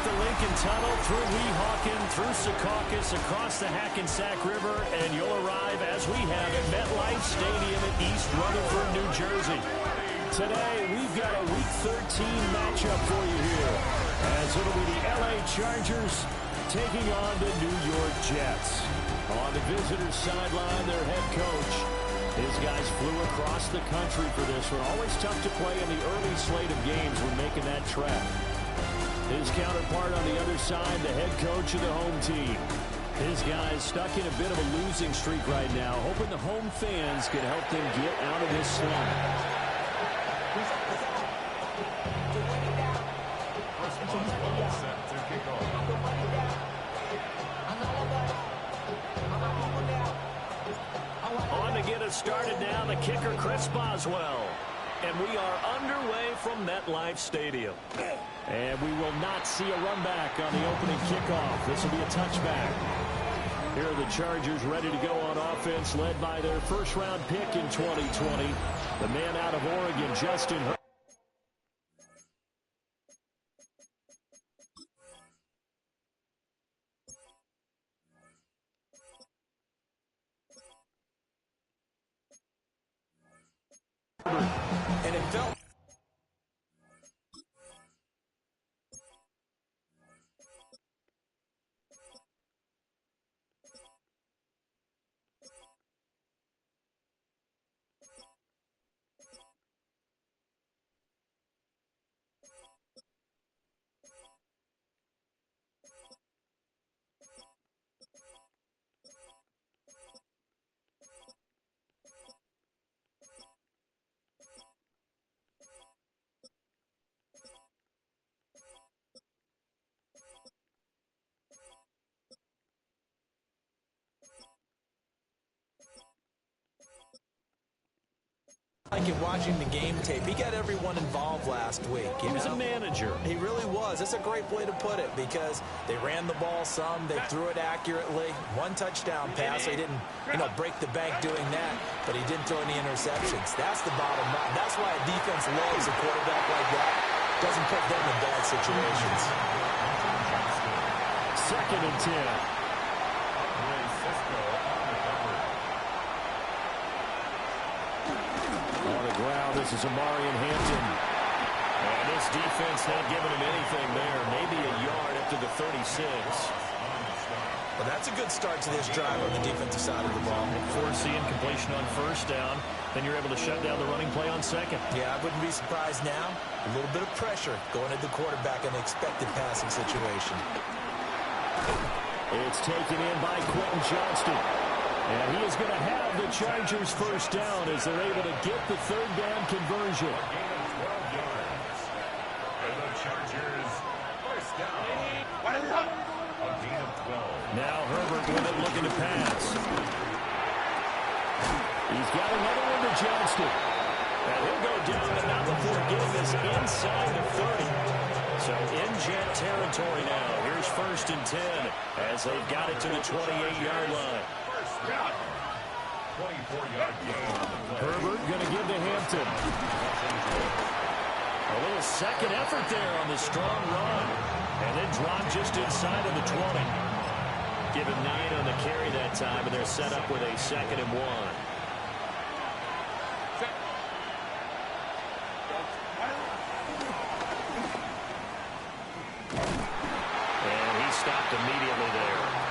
the Lincoln Tunnel, through Weehawken, through Secaucus, across the Hackensack River, and you'll arrive, as we have, at MetLife Stadium in East Rutherford, New Jersey. Today, we've got a Week 13 matchup for you here, as it'll be the LA Chargers taking on the New York Jets. On the visitors' sideline, their head coach. His guys flew across the country for this one. Always tough to play in the early slate of games when making that trek. His counterpart on the other side, the head coach of the home team. His guys stuck in a bit of a losing streak right now, hoping the home fans can help them get out of this slump. On to get us started now, the kicker, Chris Boswell. And we are underway from MetLife Stadium. And we will not see a run back on the opening kickoff. This will be a touchback. Here are the Chargers ready to go on offense, led by their first-round pick in 2020, the man out of Oregon, Justin Herbert. And it felt like it watching the game tape. He got everyone involved last week. He was a manager. He really was. That's a great way to put it because they ran the ball some. They threw it accurately. One touchdown pass. So he didn't, break the bank doing that, but he didn't throw any interceptions. That's the bottom line. That's why a defense loves a quarterback like that. Doesn't put them in bad situations. 2nd and 10. This is Amarian Hampton. And this defense not giving him anything there. Maybe a yard up to the 36. Well, that's a good start to this drive on the defensive side of the ball. Forcing completion on first down. Then you're able to shut down the running play on second. Yeah, I wouldn't be surprised now. A little bit of pressure going at the quarterback in the expected passing situation. It's taken in by Quentin Johnston. And he is going to have the Chargers first down as they're able to get the 3rd down conversion. A gain of 12 yards. And the Chargers first down. A gain of 12. Now Herbert with it, looking to pass. He's got another one to Johnston. And he'll go down, but not before getting this inside the 30. So in Jet territory now. Here's 1st and 10 as they've got it to the 28-yard line. 24-yard gain on the play. Herbert going to give to Hampton. A little second effort there on the strong run. And then dropped just inside of the 20. Give him 9 on the carry that time, and they're set up with a 2nd and 1. And he stopped immediately there.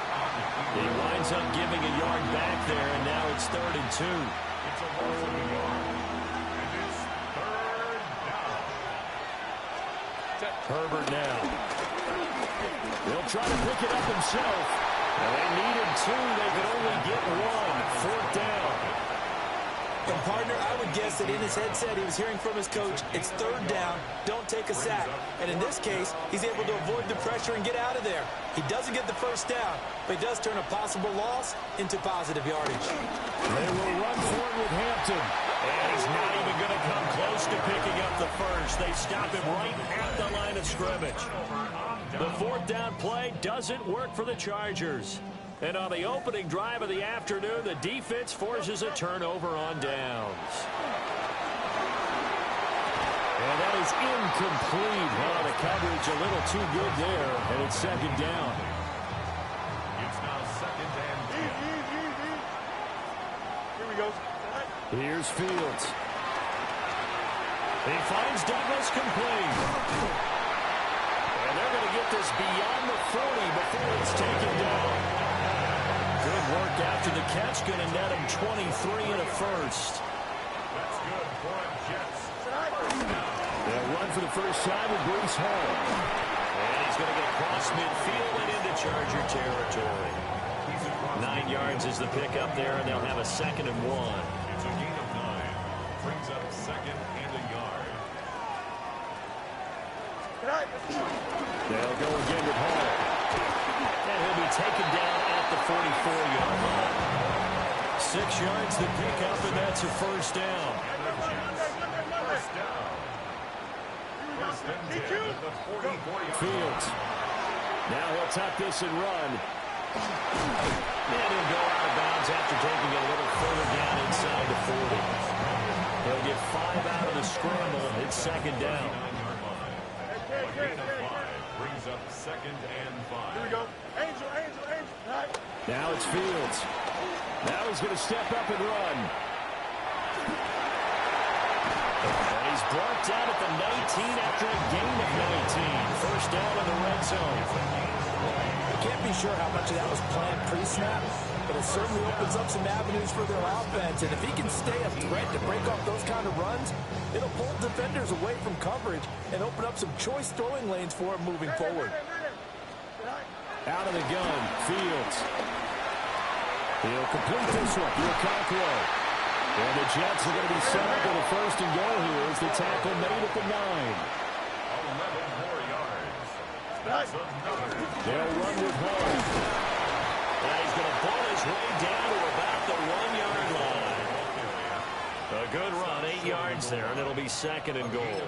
He winds up giving a yard back there, and now it's 3rd and 2. It's a loss of a yard. And it's 3rd down. Herbert now. He'll try to pick it up himself. And they needed 2. They could only get 1. 4th down. And partner, I would guess that in his headset he was hearing from his coach, it's 3rd down, don't take a sack. And in this case, he's able to avoid the pressure and get out of there. He doesn't get the first down, but he does turn a possible loss into positive yardage. They will run for it with Hampton. And he's not even going to come close to picking up the first. They stop him right at the line of scrimmage. The 4th down play doesn't work for the Chargers. And on the opening drive of the afternoon, the defense forces a turnover on downs. And that is incomplete. Oh, the coverage a little too good there, and it's second down. It's now second and 10. Here we go. Here's Fields. He finds Douglas complete. And they're going to get this beyond the 40 before it's taken down. Good work after the catch. Going to net him 23 and a first. That's good for a Jets. They'll run for the first time with Brees Hall. And he's going to get across midfield and into Charger territory. 9 yards is the pickup there, and they'll have a 2nd and 1. It's a gain of 9. Brings up 2nd and a yard. They'll go again with Hall. And he'll be taken down at the 44-yard line. 6 yards the pickup, and that's a first down. First down. First and 10 at the 44-yard. Fields. Now he'll tuck this and run. And he'll go out of bounds after taking it a little further down inside the 40. He'll get 5 out of the scramble. It's second down. A gain of 5 brings up 2nd and 5. Here we go. Angel. Now it's Fields. Now he's going to step up and run. And he's brought down at the 19 after a gain of 19. First down in the red zone. I can't be sure how much of that was planned pre-snap, but it certainly opens up some avenues for their offense. And if he can stay a threat to break off those kind of runs, it'll pull defenders away from coverage and open up some choice throwing lanes for him moving forward. Out of the gun, Fields. He'll complete this one. Okonkwo. And the Jets are going to be set up with a first and goal here as the tackle made at the 9. 11 more yards. That's another. They'll run with Hall. And he's going to pull his way down to about the 1-yard line. A good run, 8 yards there, and it'll be 2nd and goal.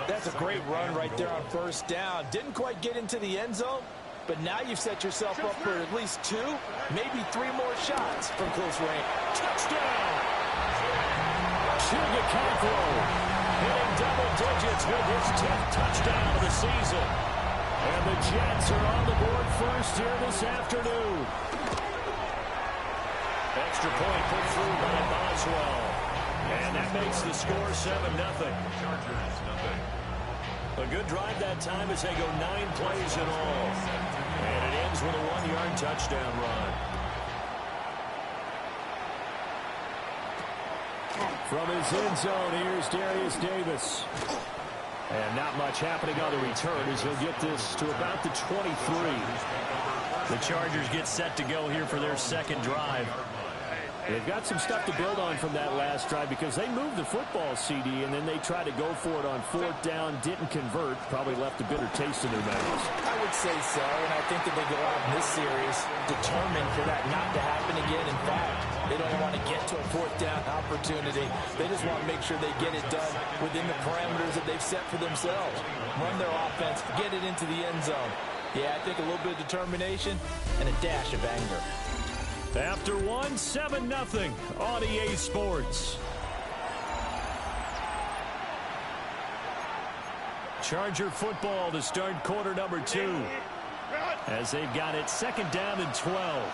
That's a great run right there on first down. Didn't quite get into the end zone, but now you've set yourself up for at least 2, maybe 3 more shots from close range. Touchdown! Okonkwo hitting double digits with his 10th touchdown of the season. And the Jets are on the board first here this afternoon. Extra point put through by Boswell. And that makes the score 7-0. Chargers, nothing. A good drive that time as they go 9 plays in all. And it ends with a 1-yard touchdown run. From his end zone, here's Darius Davis. And not much happening on the return as he'll get this to about the 23. The Chargers get set to go here for their 2nd drive. They've got some stuff to build on from that last drive because they moved the football, CD, and then they tried to go for it on 4th down, didn't convert, probably left a bitter taste in their mouths. I would say so, and I think that they go out in this series determined for that not to happen again. In fact, they don't want to get to a 4th down opportunity. They just want to make sure they get it done within the parameters that they've set for themselves. Run their offense, get it into the end zone. Yeah, I think a little bit of determination and a dash of anger. After 1, 7-0 on EA Sports. Charger football to start quarter number 2. As they've got it 2nd down and 12.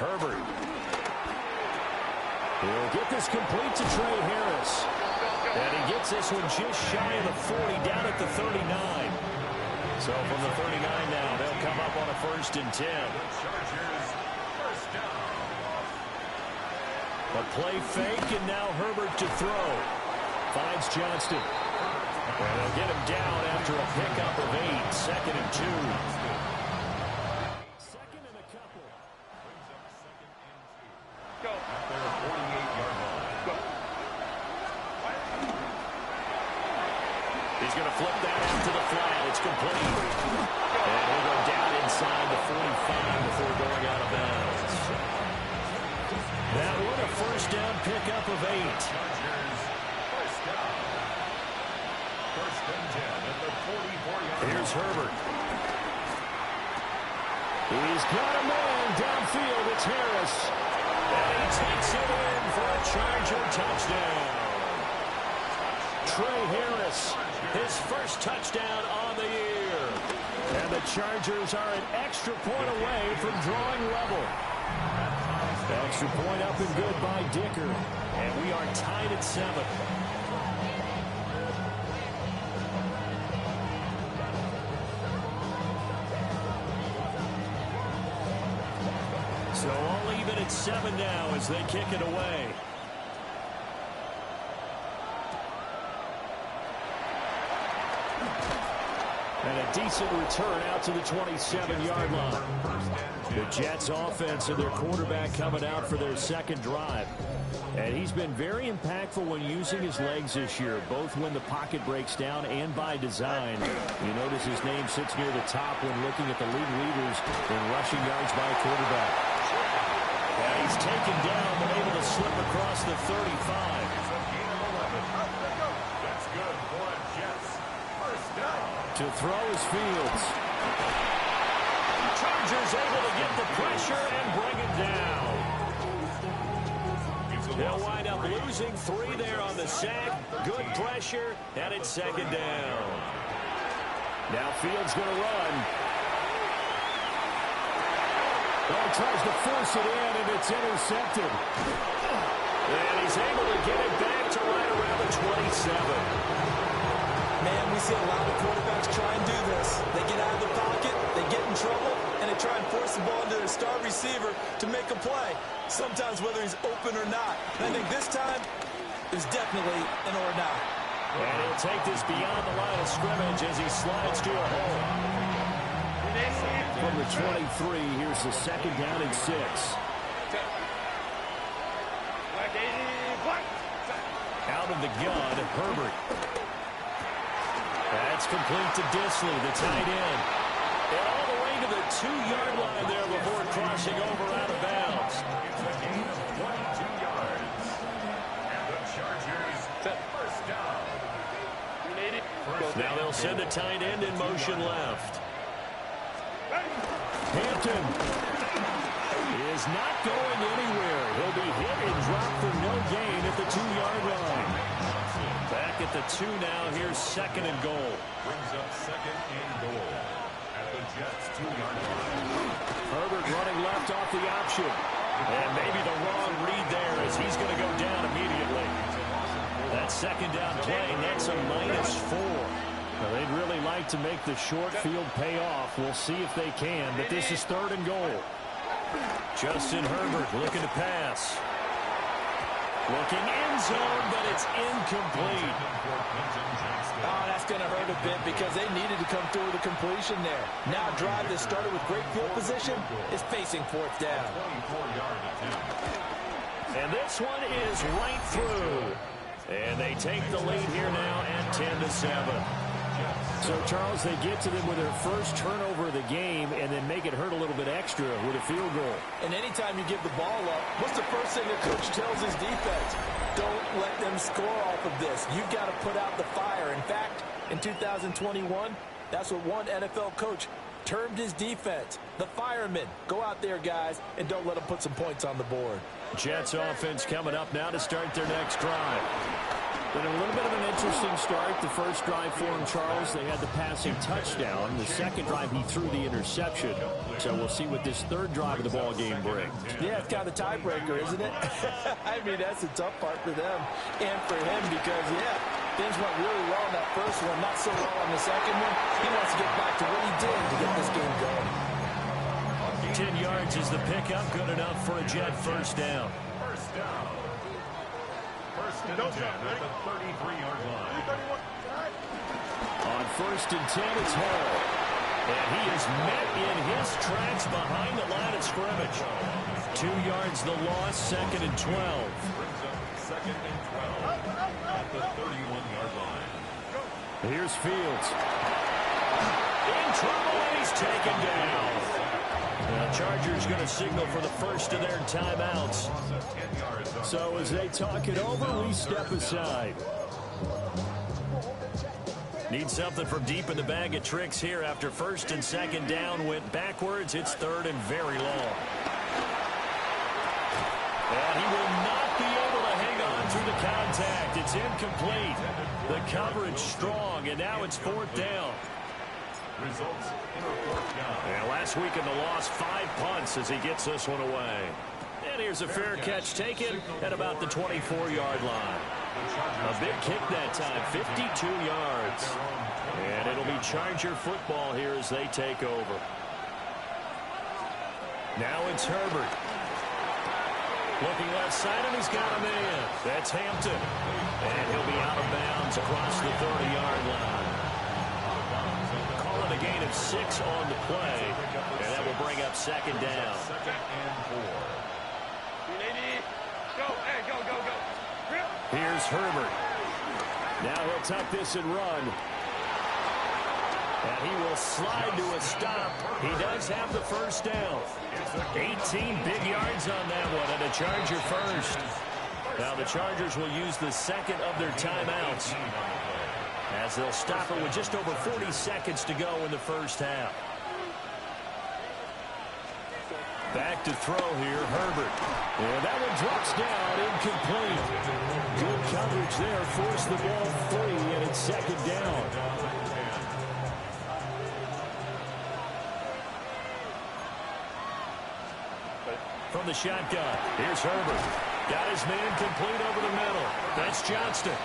Herbert. He'll get this complete to Trey Harris. And he gets this one just shy of the 40 down at the 39. So from the 39 now, they'll come up on a 1st and 10. A play fake, and now Herbert to throw. Finds Johnston. And they'll get him down after a pickup of 8. 2nd and 2. 2nd and a couple. Go. At their 48-yard line. Go. He's going to flip that out to the flat. It's complete. And he'll go down inside the 45 before going out of bounds. That one a first down pickup of 8. First down. 1st and 10 at the 44-yard line. Here's Herbert. He's got a man downfield. It's Harris. And he takes it in for a Charger touchdown. Trey Harris, his first touchdown on the year. And the Chargers are an extra point away from drawing level. Extra point up and good by Dicker. And we are tied at 7. So all even at 7 now as they kick it away. And a decent return out to the 27-yard line. The Jets offense and their quarterback coming out for their second drive. And he's been very impactful when using his legs this year, both when the pocket breaks down and by design. You notice his name sits near the top when looking at the league leaders in rushing yards by a quarterback. And he's taken down but able to slip across the 35. That's good for the Jets. First down. To throw is Fields. Chargers able to get the pressure and bring it down. They'll wind up losing 3 there on the sack. Good pressure, and it's second down. Now Fields going to run. Oh, tries to force it in, and it's intercepted. And he's able to get it back to right around the 27. Man, we see a lot of quarterbacks try and do this. They get out of the pocket, they get in trouble, and they try and force the ball into their star receiver to make a play, sometimes whether he's open or not. And I think this time, it's definitely an or not. And he'll take this beyond the line of scrimmage as he slides to a hole. From the 23, here's the second down and 6. Out of the gun, Herbert. That's complete to Disley, the tight end. And all the way to the 2-yard line there before crossing over out of bounds. It's a gain of 22 yards. And the Chargers first down. Now they'll send the tight end in motion left. Hampton is not going anywhere. He'll be hit and dropped for no gain at the 2-yard line. Back at the 2 now. Here's second and goal. Brings up second and goal at the Jets' 2-yard line. Herbert running left off the option. And maybe the wrong read there as he's going to go down immediately. That second down play, that's a -4. Well, they'd really like to make the short field pay off. We'll see if they can, but this is third and goal. Justin Herbert looking to pass. Looking end zone, but it's incomplete. Oh, that's going to hurt a bit because they needed to come through with a completion there. Now a drive that started with great field position is facing fourth down. And this one is right through. And they take the lead here now at 10-7. So, Charles, they get to them with their first turnover of the game and then make it hurt a little bit extra with a field goal. And anytime you give the ball up, what's the first thing a coach tells his defense? Don't let them score off of this. You've got to put out the fire. In fact, in 2021, that's what one NFL coach termed his defense. The firemen. Go out there, guys, and don't let them put some points on the board. Jets offense coming up now to start their next drive. Been a little bit of an interesting start. The first drive for him, Charles, they had the passing touchdown. The second drive, he threw the interception. So we'll see what this third drive of the ball game brings. Yeah, it's kind of a tiebreaker, isn't it? I mean, that's the tough part for them and for him because, yeah, things went really well in that first one, not so well on the second one. He wants to get back to what he did to get this game going. 10 yards is the pickup, good enough for a Jet first down. First down. First and 10 at the 33-yard line. On first and 10, it's Hall. And he is met in his tracks behind the line of scrimmage. 2 yards the loss, second and 12. Brings up second and 12 at the 31-yard line. Here's Fields. In trouble, and he's taken down. Now, Chargers going to signal for the first of their timeouts. So as they talk it over, we step aside. Need something from deep in the bag of tricks here after first and second down went backwards. It's third and very long. And he will not be able to hang on through the contact. It's incomplete. The coverage strong, and now it's fourth down. Results in a fourth down. And last week in the loss, 5 punts as he gets this one away. And here's a fair catch taken at about the 24-yard line. A big kick that time, 52 yards. And it'll be Charger football here as they take over. Now it's Herbert. Looking left side, and he's got a man. That's Hampton. And he'll be out of bounds across the 30-yard line. Call it a gain of 6 on the play. And that will bring up second down. Second and 4. Here's Herbert. Now he'll tuck this and run. And he will slide to a stop. He does have the first down. 18 big yards on that one, and a Charger first. Now the Chargers will use the second of their timeouts as they'll stop it with just over 40 seconds to go in the first half. Back to throw here, Herbert. And that one drops down, incomplete. Good coverage there, forced the ball free, and it's second down. From the shotgun, here's Herbert. Got his man complete over the middle. That's Johnston.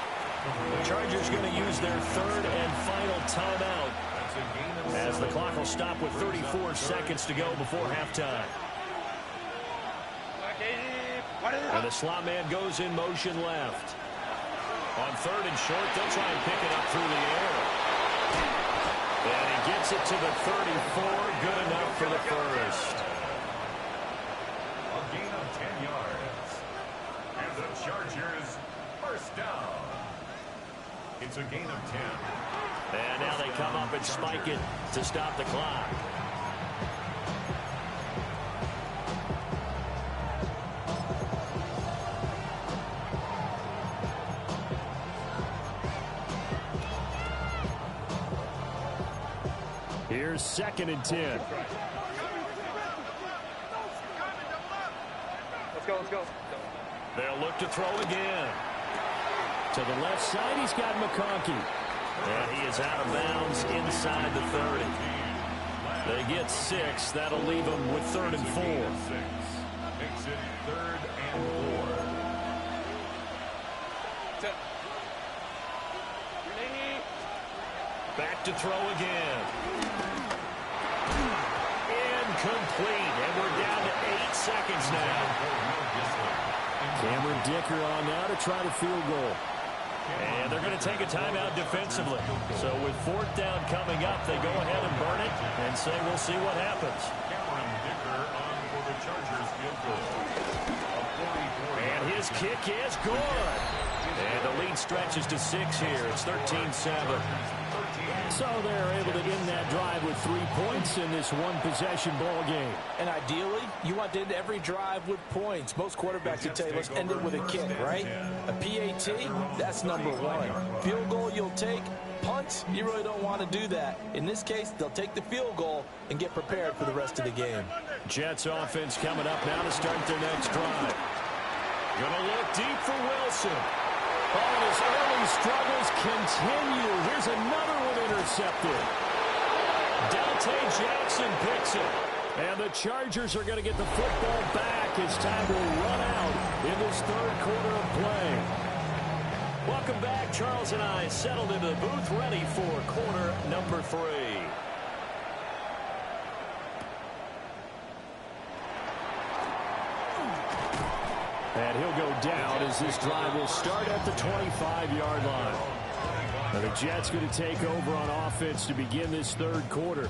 The Chargers going to use their third and final timeout as the clock will stop with 34 seconds to go before halftime. And the slot man goes in motion left. On third and short, they'll try and pick it up through the air. And he gets it to the 34. Good enough for the first. A gain of 10 yards. And the Chargers first down. It's a gain of 10. And now they come up and spike it to stop the clock. Here's second and 10. Let's go. They'll look to throw again. To the left side, he's got McConkey. And he is out of bounds inside the 30. They get 6. That'll leave them with third and 4. Makes it third and 4. Back to throw again. Incomplete. And we're down to 8 seconds now. Cameron Dicker on now to try to field goal. And they're going to take a timeout defensively. So with fourth down coming up, they go ahead and burn it and say we'll see what happens. Cameron Dicker on for the Chargers field goal. And his kick is good. And the lead stretches to 6 here. It's 13-7. So they're able to end that drive with 3 points in this one-possession ball game. And ideally, you want to end every drive with points. Most quarterbacks would tell you, let's end it with a kick, right? A PAT, that's number 1. Field goal you'll take. Punts, you really don't want to do that. In this case, they'll take the field goal and get prepared for the rest of the game. Jets offense coming up now to start their next drive. Gonna look deep for Wilson. Oh, and his early struggles continue. Here's another one intercepted. Dante Jackson picks it. And the Chargers are going to get the football back as time will run out in this third quarter of play. Welcome back. Charles and I settled into the booth ready for quarter number 3. And he'll go down as this drive will start at the 25-yard line. Now the Jets going to take over on offense to begin this third quarter.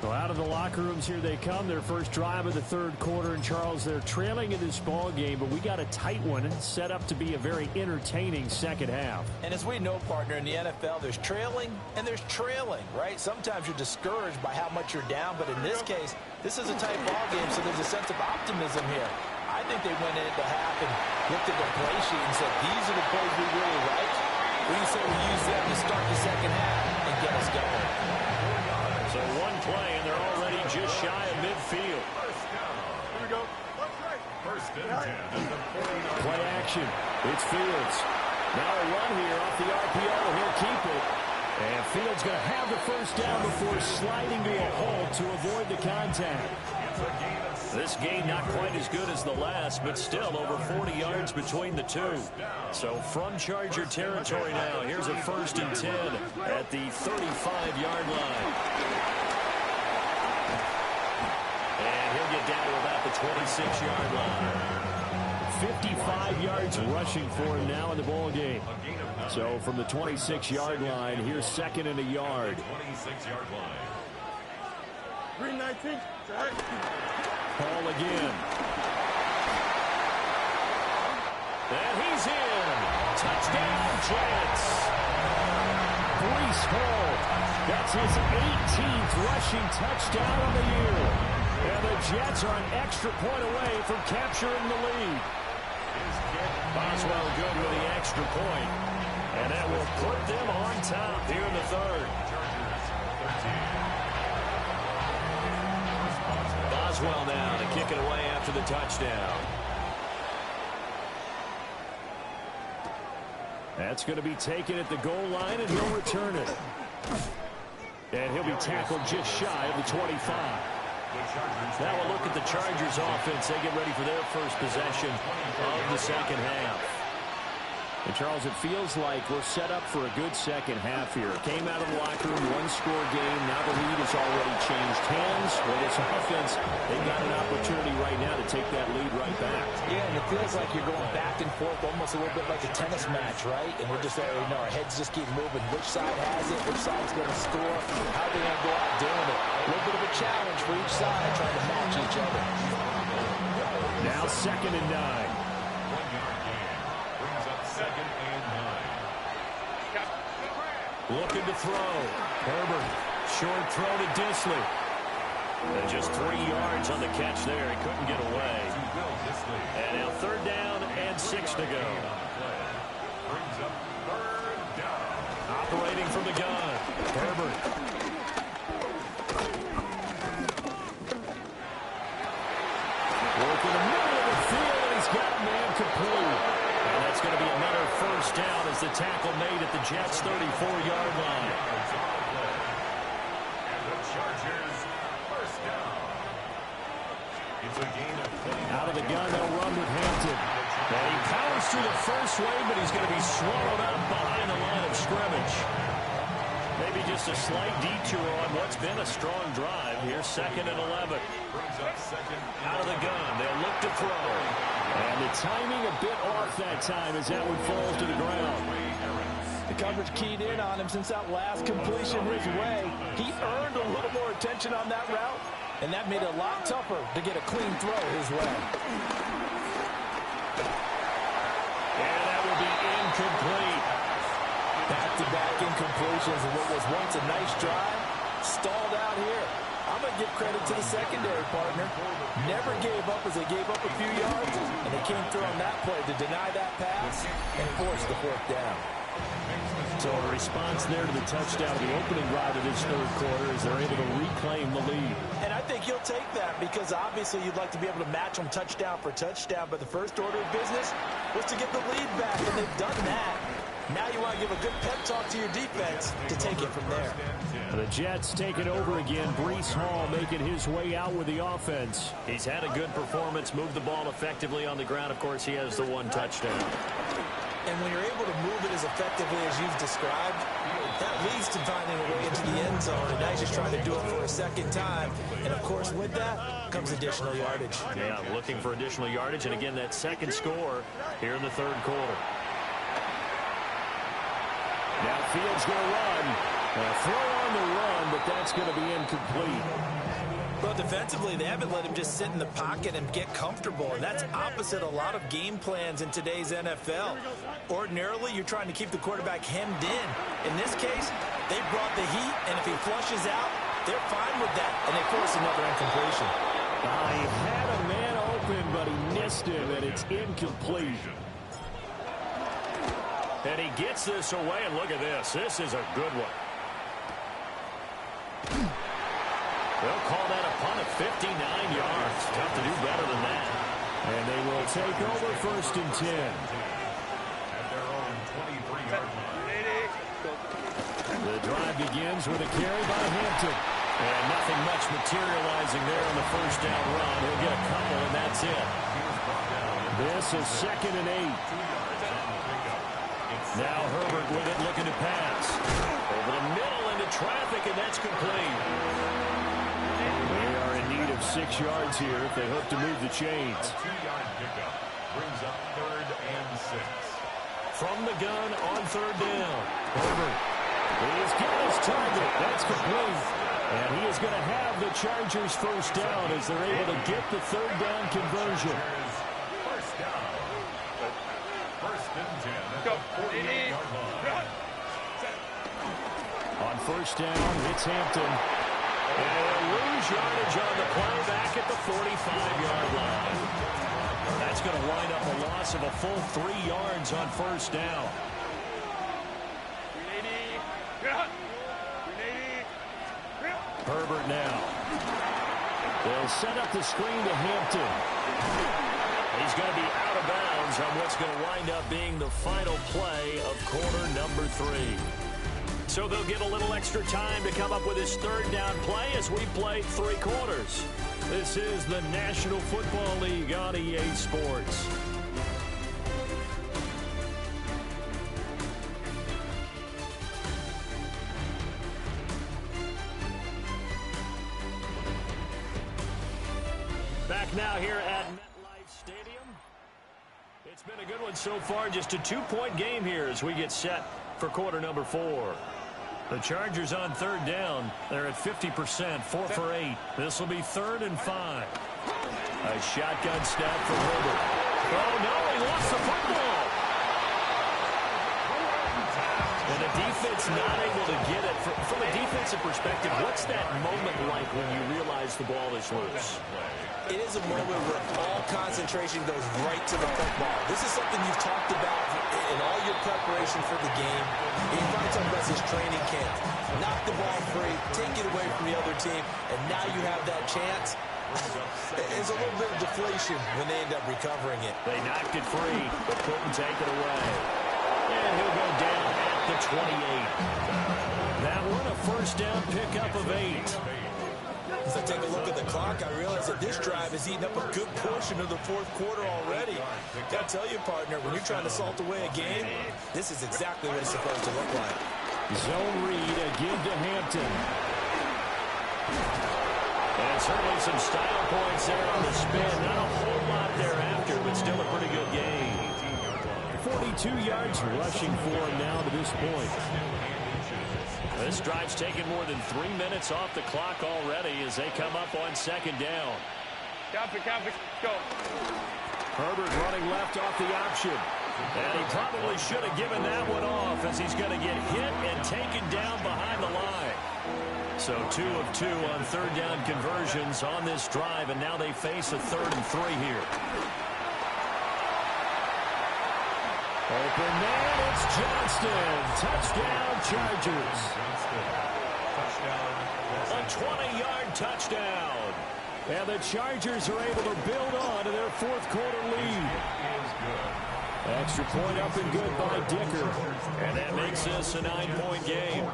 So out of the locker rooms here they come. Their first drive of the third quarter. And Charles, they're trailing in this ball game, but we got a tight one set up to be a very entertaining second half. And as we know, partner, in the NFL, there's trailing and there's trailing, right? Sometimes you're discouraged by how much you're down, but in this case, this is a tight ball game, so there's a sense of optimism here. I think they went into half and looked at the play sheet and said, these are the plays we really like. We can say we use them to start the second half and get us going. So one play, and they're already just shy of midfield. First down. Here we go. First and 10. possession. It's Fields. Now a run here off the RPO, and he'll keep it. And Fields going to have the first down before sliding to a halt to avoid the contact. This game not quite as good as the last, but still over 40 yards between the two. So from Charger territory now, here's a 1st and 10 at the 35-yard line. And he'll get down to about the 26-yard line. 55 yards rushing for him now in the ball game. So from the 26-yard line, here's 2nd and a yard. 26-yard line. 319. Ball again. And he's in. Touchdown, Jets. Breece Hall. That's his 18th rushing touchdown of the year. And the Jets are an extra point away from capturing the lead. Boswell good with the extra point. And that will put them on top here in the 3rd. Boswell now to kick it away after the touchdown. That's going to be taken at the goal line, and he'll return it. And he'll be tackled just shy of the 25. Now we'll look at the Chargers offense. They get ready for their first possession of the second half. And Charles, it feels like we're set up for a good second half here. Came out of the locker room, one-score game. Now the lead has already changed hands. Well, this offense, they've got an opportunity right now to take that lead right back. Yeah, and it feels like you're going back and forth almost a little bit like a tennis match, right? And we're just, our heads just keep moving. Which side has it? Which side's going to score? How are they going to go out doing it? A little bit of a challenge for each side, trying to match each other. Now 2nd and 9. 1-yard gain. Brings up 2nd and 9. Looking to throw. Herbert. Short throw to Disley. And just 3 yards on the catch there. He couldn't get away. And now 3rd down and 6 to go. Brings up 3rd down. Operating from the gun. Herbert. Working the middle of the field, and he's got a man complete. And that's going to be another 1st down as the tackle made at the Jets' 34-yard line. And the Chargers, 1st down. It's a gain of 20. Out of the gun, they'll run with Hampton. And he powers through the first wave, but he's going to be swallowed up behind the line of scrimmage. Maybe just a slight detour on what's been a strong drive. Here's 2nd and 11. Brings up 2nd and Out of the gun, they'll look to throw. And the timing a bit off that time as that one falls to the ground. The coverage keyed in on him since that last completion his way. He earned a little more attention on that route, and that made it a lot tougher to get a clean throw his way. And that will be incomplete. Back-to-back incompletions of what was once a nice drive, stalled out here. I'm going to give credit to the secondary partner. Never gave up as they gave up a few yards, and they came through on that play to deny that pass and force the 4th down. So a response there to the touchdown of the opening drive of this 3rd quarter as they're able to reclaim the lead. And I think you'll take that because obviously you'd like to be able to match them touchdown for touchdown, but the first order of business was to get the lead back, and they've done that. Now you want to give a good pep talk to your defense to take it from there. The Jets take it over again. Breece Hall making his way out with the offense. He's had a good performance, moved the ball effectively on the ground. Of course, he has the 1 touchdown. And when you're able to move it as effectively as you've described, that leads to finding a way into the end zone. And now he's just trying to do it for a 2nd time. And, of course, with that comes additional yardage. Yeah, looking for additional yardage. And, again, that 2nd score here in the 3rd quarter. Now Fields going to run. A throw on the run, but that's going to be incomplete. Well, defensively, they haven't let him just sit in the pocket and get comfortable, and that's opposite a lot of game plans in today's NFL. Ordinarily, you're trying to keep the quarterback hemmed in. In this case, they brought the heat, and if he flushes out, they're fine with that, and they force another incompletion. He had a man open, but he missed him, and it's incomplete. And he gets this away, and look at this. This is a good one. They'll call that a punt of 59 yards. Tough to do better than that. And they will take over 1st and 10. At their own 23-yard line. The drive begins with a carry by Hampton. And nothing much materializing there on the 1st down run. He'll get a couple, and that's it. This is 2nd and 8. Now Herbert with it, looking to pass. Over the middle into traffic, and that's complete. They are in need of 6 yards here if they hope to move the chains. A 2-yard pickup brings up 3rd and 6. From the gun on 3rd down. Herbert. He's got his target. That's complete. And he is going to have the Chargers 1st down as they're able to get the 3rd down conversion. 1st down. 1st and 10 at the 48-yard line. On 1st down, it's Hampton. And they'll lose yardage on the play back at the 45-yard line. That's going to wind up a loss of a full 3 yards on 1st down. Herbert now. They'll set up the screen to Hampton. He's going to be out of bounds on what's going to wind up being the final play of quarter number 3. So they'll get a little extra time to come up with his 3rd down play as we play 3 quarters. This is the National Football League on EA Sports. Back now here at MetLife Stadium. It's been a good one so far. Just a 2-point game here as we get set for quarter number 4. The Chargers on 3rd down. They're at 50%, 4 for 8. This will be 3rd and 5. A shotgun snap for Herbert. Oh, no, he lost the football. And the defense not able to get it. From a defensive perspective, what's that moment like when you realize the ball is loose? It is a moment where all concentration goes right to the football. This is something you've talked about in all your preparation for the game. You probably talked about this training camp. Knock the ball free, take it away from the other team, and now you have that chance. It's a little bit of deflation when they end up recovering it. They knocked it free, but couldn't take it away. And he'll go down at the 28. That one a 1st down pickup of 8. As I take a look at the clock, I realize that this drive has eaten up a good portion of the 4th quarter already. Got to tell you, partner, when you're trying to salt away a game, this is exactly what it's supposed to look like. Zone read, a give to Hampton. And certainly some style points there on the spin. Not a whole lot thereafter, but still a pretty good game. 42 yards rushing for him now to this point. This drive's taken more than 3 minutes off the clock already as they come up on 2nd down. Copy, go. Herbert running left off the option. And he probably should have given that one off as he's going to get hit and taken down behind the line. So 2 of 2 on 3rd down conversions on this drive, and now they face a 3rd and 3 here. Open man, it's Johnston. Touchdown, Chargers. A 20-yard touchdown. And the Chargers are able to build on to their 4th quarter lead. Extra point up and good by Dicker. And that makes this a 9-point game.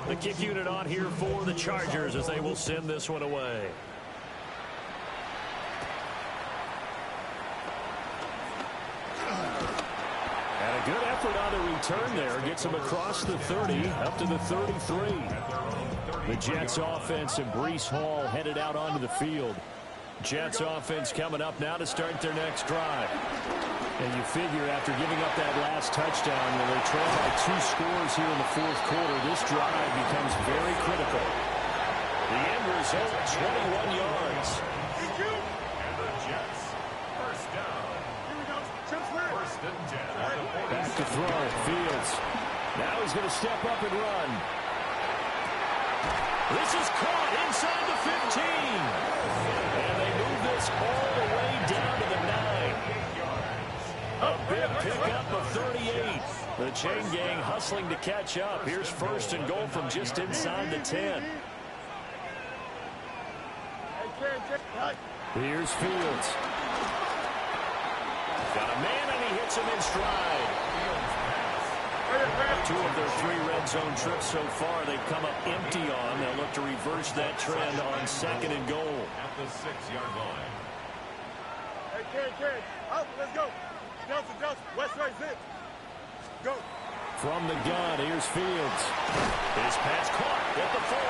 The kick unit on here for the Chargers as they will send this one away. Good effort on the return there. Gets him across the 30, up to the 33. The Jets offense and Breece Hall headed out onto the field. Jets offense coming up now to start their next drive. And you figure after giving up that last touchdown, when they trail by 2 scores here in the 4th quarter, this drive becomes very critical. The end result, 21 yards. And the Jets, 1st down. Back to throw, Fields. Now he's going to step up and run. This is caught inside the 15. And they move this all the way down to the 9. A big pickup of 38. The chain gang hustling to catch up. Here's 1st and goal from just inside the 10. Here's Fields. Got a man, and he hits him in stride. 2 of their 3 red zone trips so far they've come up empty on. They'll look to reverse that trend on 2nd and goal. At the 6-yard line. Hey, Karen, out, let's go. Johnson, West right, zip. Go. From the gun, here's Fields. His pass caught at the 4.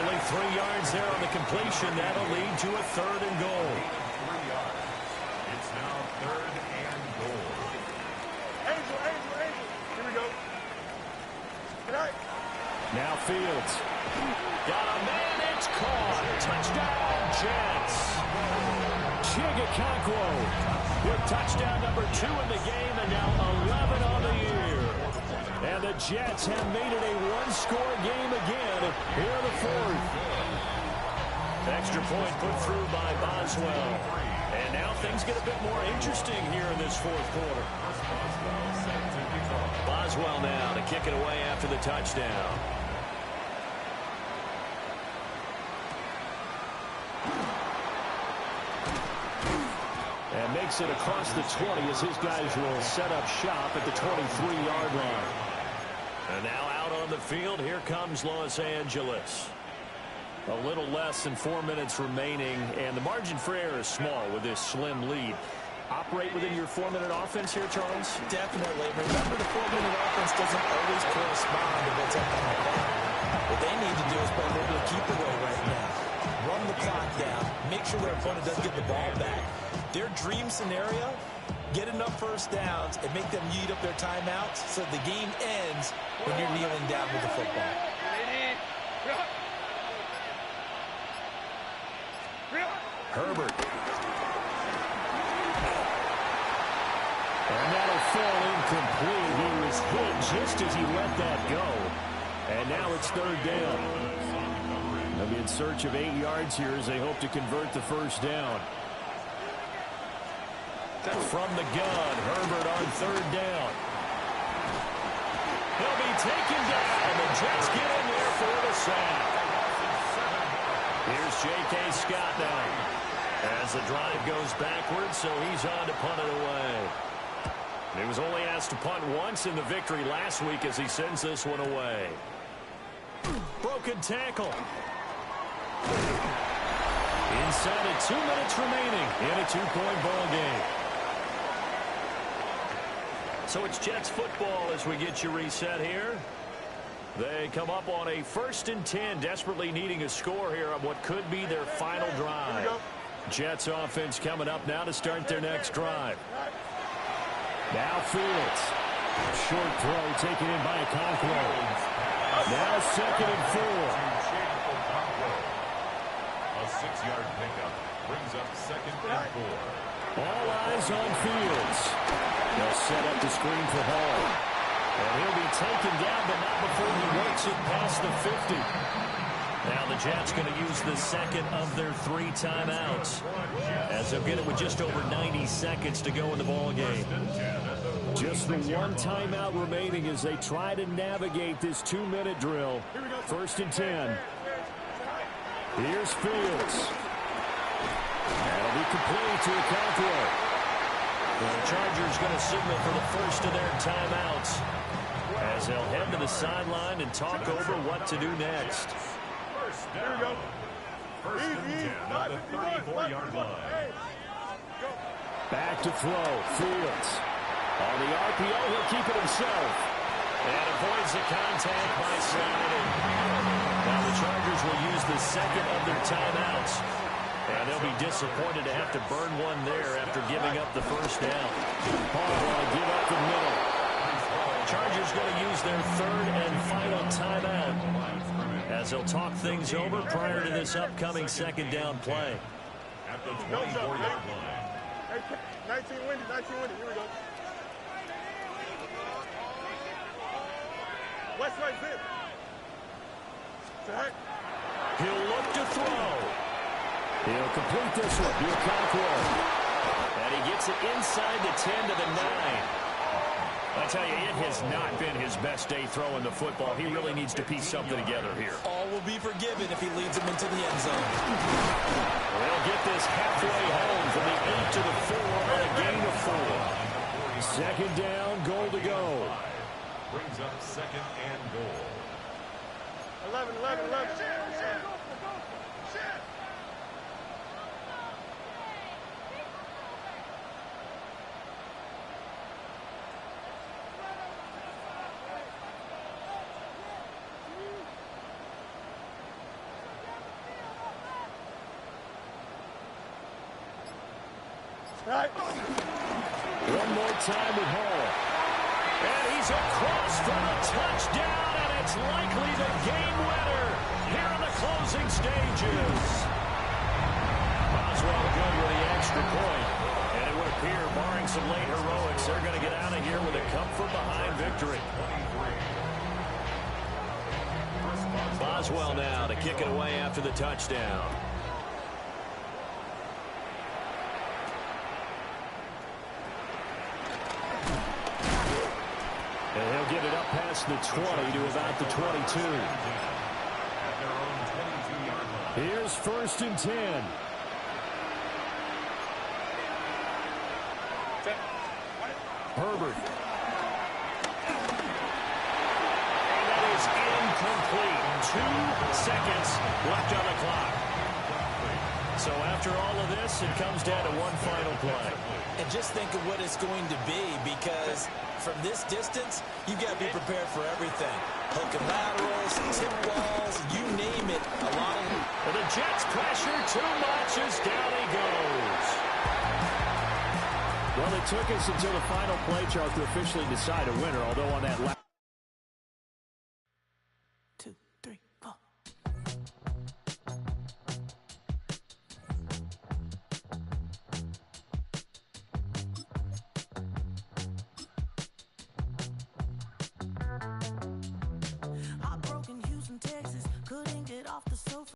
Only 3 yards there on the completion. That'll lead to a 3rd and goal. 3 yards. It's now 3rd and goal. Angel. Here we go. Good night. Now Fields. Got a man, it's caught. Touchdown, Jets. Chigakakwo with touchdown number 2 in the game, and now 11 on the year. And the Jets have made it a 1-score game again here in the 4th. Extra point put through by Boswell. And now things get a bit more interesting here in this 4th quarter. Boswell now to kick it away after the touchdown. And makes it across the 20 as his guys will set up shop at the 23-yard line. And now out on the field, here comes Los Angeles. A little less than 4 minutes remaining, and the margin for error is small with this slim lead. Operate within your 4-minute offense here, Charles? Definitely. Remember, the 4-minute offense doesn't always correspond to what's up on the clock. What they need to do is play a little bit of keep away right now. Run the clock down. Make sure their opponent doesn't get the ball back. Their dream scenario, get enough first downs and make them eat up their timeouts so the game ends when you're kneeling down with the football. Herbert. And that'll fall incomplete. He was hit just as he let that go. And now it's 3rd down. They'll be in search of 8 yards here as they hope to convert the first down. From the gun, Herbert on 3rd down. He'll be taken down. The Jets get in there for the sack. Here's J.K. Scott now. As the drive goes backwards, so he's on to punt it away. He was only asked to punt once in the victory last week as he sends this one away. Broken tackle. Inside of 2 minutes remaining in a 2-point ball game. So it's Jets football as we get you reset here. They come up on a 1st and 10, desperately needing a score here on what could be their final drive. Jets offense coming up now to start their next drive. Now Fields. Short throw taken in by Okonkwo. Now 2nd and 4. A 6-yard pickup brings up 2nd and 4. All eyes on Fields. They'll set up the screen for Hall. And he'll be taken down, but not before he works it past the 50. Now the Jets going to use the 2nd of their 3 timeouts, as they'll get it with just over 90 seconds to go in the ball game. Just the 1 timeout remaining as they try to navigate this 2-minute drill. 1st and 10. Here's Fields. That'll be complete to Okonkwo. The Chargers going to signal for the first of their timeouts as they'll head to the sideline and talk over what to do next. Here we go. 1st and 10 at the 34-yard line. Back to throw. Fields. On the RPO, he'll keep it himself. And avoids the contact by sliding. Now the Chargers will use the 2nd of their timeouts. And they'll be disappointed to have to burn one there after giving up the first down. Paul will give up the middle. Chargers going to use their 3rd and final timeout as they'll talk things over prior to this upcoming 2nd down play. At the 24-yard line. 19 windy. Here we go. West right zip. He'll look to throw. He'll complete this one. Okonkwo. And he gets it inside the 10 to the 9. I tell you, it has not been his best day throwing the football. He really needs to piece something together here. All will be forgiven if he leads them into the end zone. They'll get this halfway home from the 8 to the 4 on a gain of 4. Second down, goal to go. Brings up second and goal. 11. Right. One more time with Hall. And he's across for the touchdown, and it's likely the game winner here in the closing stages. Boswell good with the extra point. And it would appear, barring some late heroics, they're going to get out of here with a come-from-behind victory. Boswell now to kick it away after the touchdown. And he'll get it up past the 20 to about the 22. Here's first and 10. Herbert. And that is incomplete. 2 seconds left on the clock. So after all of this, it comes down to one final play. And just think of what it's going to be, because from this distance, you've got to be prepared for everything. Hook and laterals, tip balls, you name it. A lot of them. Well, the Jets pressure too much as down he goes. Well, it took us until the final play, Charles, to officially decide a winner, although on that last